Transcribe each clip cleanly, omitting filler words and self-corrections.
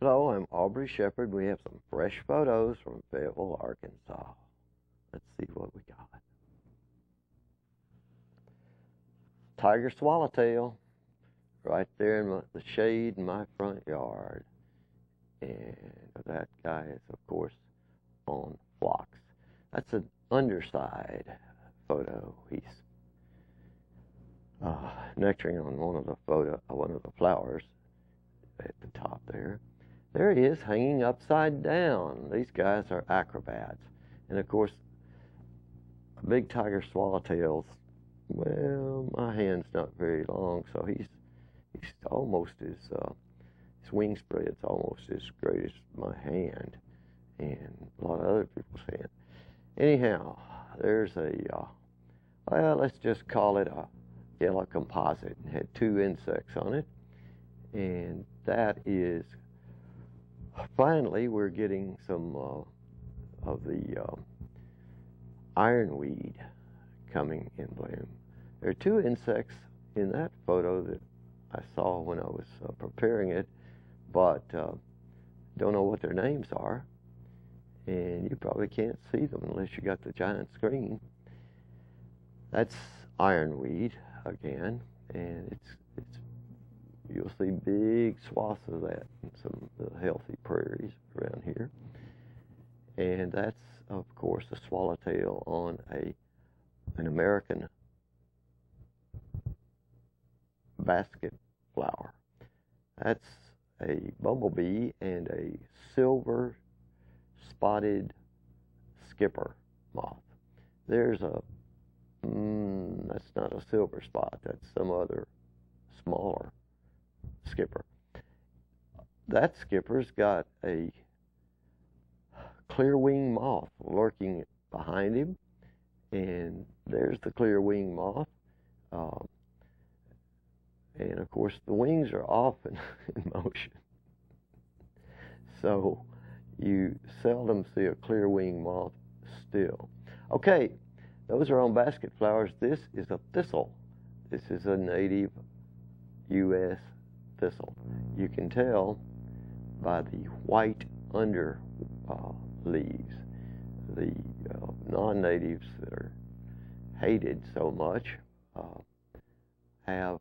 Hello, I'm Aubrey Shepard. We have some fresh photos from Fayetteville, Arkansas. Let's see what we got. Tiger swallowtail, right there in the shade in my front yard. And that guy is, of course, on flocks. That's an underside photo. He's nectaring on one of the flowers at the top there. There he is, hanging upside down. These guys are acrobats. And of course, big tiger swallowtails, well, my hand's not very long, so he's almost as, his wing spread's almost as great as my hand, and a lot of other people's hand. Anyhow, there's a, well, let's just call it a yellow composite. It had 2 insects on it, and that is, finally, we're getting some of the ironweed coming in bloom. There are 2 insects in that photo that I saw when I was preparing it, but don't know what their names are, and you probably can't see them unless you got the giant screen. That's ironweed again, and it's you'll see big swaths of that in some of the healthy prairies around here. And that's, of course, a swallowtail on an American basket flower. That's a bumblebee and a silver spotted skipper moth. There's a, that's not a silver spot, that's some other smaller skipper. That skipper's got a clear wing moth lurking behind him, and there's the clear wing moth. And of course the wings are off in motion, so you seldom see a clear wing moth still. Okay, those are on basket flowers. This is a thistle. This is a native U.S. thistle. You can tell by the white under leaves. The non-natives that are hated so much have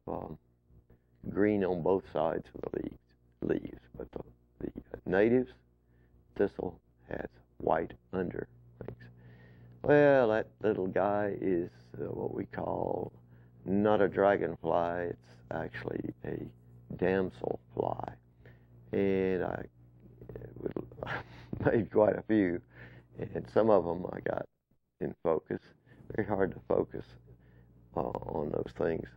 green on both sides of the leaves, but the natives thistle has white under leaves. Well, that little guy is what we call not a dragonfly. It's actually a damsel fly, and I made quite a few, and some of them I got in focus. Very hard to focus on those things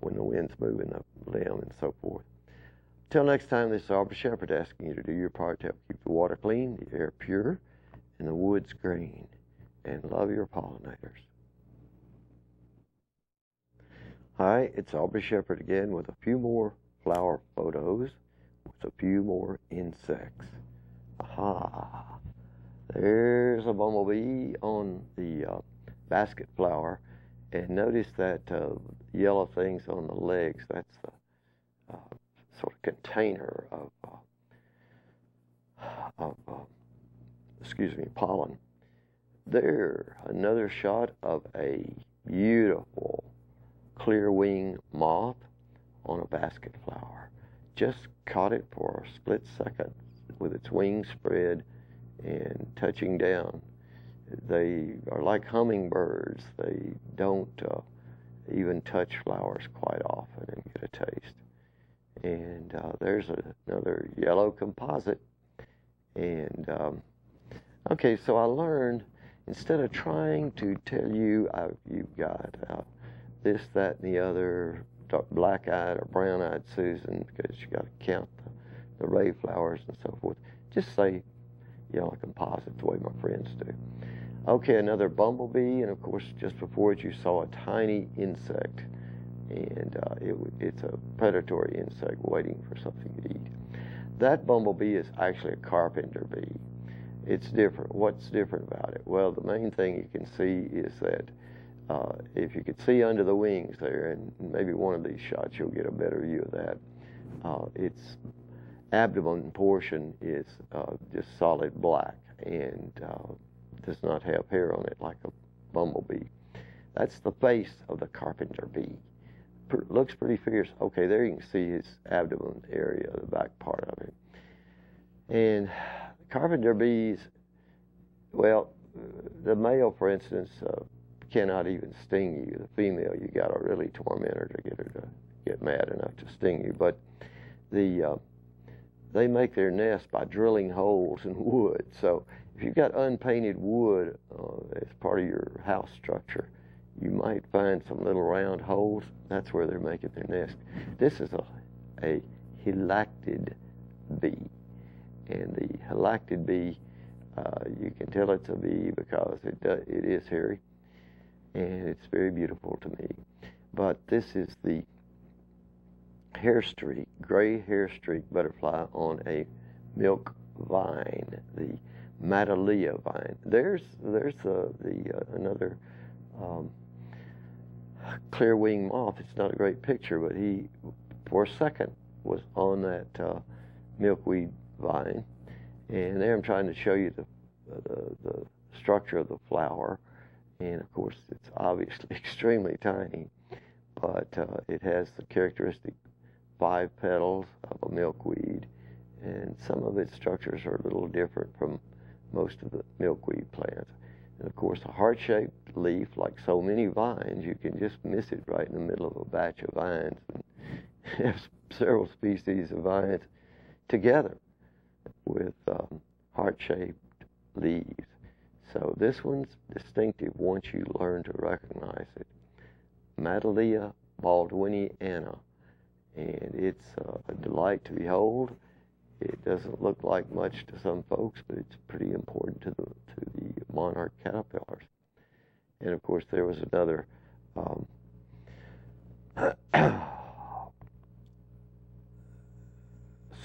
when the wind's moving the limb and so forth. Till next time, this is Aubrey Shepard asking you to do your part to help keep the water clean, the air pure, and the woods green, and love your pollinators. Hi, it's Aubrey Shepard again with a few more flower photos with a few more insects. Aha! There's a bumblebee on the basket flower, and notice that yellow things on the legs. That's the sort of container of pollen. There, another shot of a beautiful clear wing moth on a basket flower. Just caught it for a split second with its wings spread and touching down. They are like hummingbirds. They don't even touch flowers quite often and get a taste. And there's another yellow composite. And okay, so I learned, instead of trying to tell you you've got this, that, and the other, black-eyed or brown-eyed Susan, because you got to count the ray flowers and so forth, just say yellow composite the way my friends do. Okay, another bumblebee, and of course just before it you saw a tiny insect, and it's a predatory insect waiting for something to eat. That bumblebee is actually a carpenter bee. It's different. What's different about it? Well, the main thing you can see is that if you could see under the wings there, and maybe one of these shots you'll get a better view of that, abdomen portion is just solid black and does not have hair on it like a bumblebee. That's the face of the carpenter bee. Looks pretty fierce. Okay, there you can see his abdomen area, the back part of it. And carpenter bees, well, the male, for instance, cannot even sting you. The female, you got to really torment her to get her to get mad enough to sting you. But they make their nest by drilling holes in wood. So if you've got unpainted wood as part of your house structure, you might find some little round holes. That's where they're making their nest. This is a helactid bee. And the helactid bee, you can tell it's a bee because it is hairy. And it's very beautiful to me. But this is the hair streak, gray hair streak butterfly on a milk vine, the Matalia vine. There's another clear wing moth. It's not a great picture, but he, for a second, was on that milkweed vine. And there I'm trying to show you the structure of the flower. And of course, it's obviously extremely tiny, but it has the characteristic 5 petals of a milkweed, and some of its structures are a little different from most of the milkweed plants. And of course, a heart-shaped leaf, like so many vines, you can just miss it right in the middle of a batch of vines and have several species of vines together with heart-shaped leaves. So this one's distinctive once you learn to recognize it. Matalia baldwiniana. And it's a delight to behold. It doesn't look like much to some folks, but it's pretty important to the monarch caterpillars. And of course, there was another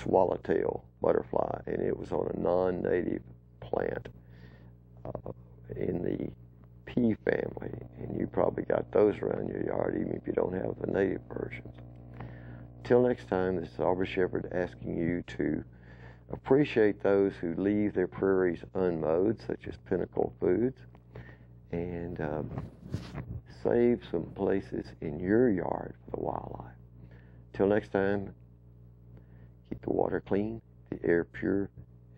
swallowtail butterfly, and it was on a non-native plant in the pea family. And you probably got those around your yard, even if you don't have the native versions. Till next time, this is Aubrey Shepherd asking you to appreciate those who leave their prairies unmowed, such as Pinnacle Foods, and save some places in your yard for the wildlife. Till next time, keep the water clean, the air pure,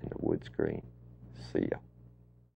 and the woods green. See ya.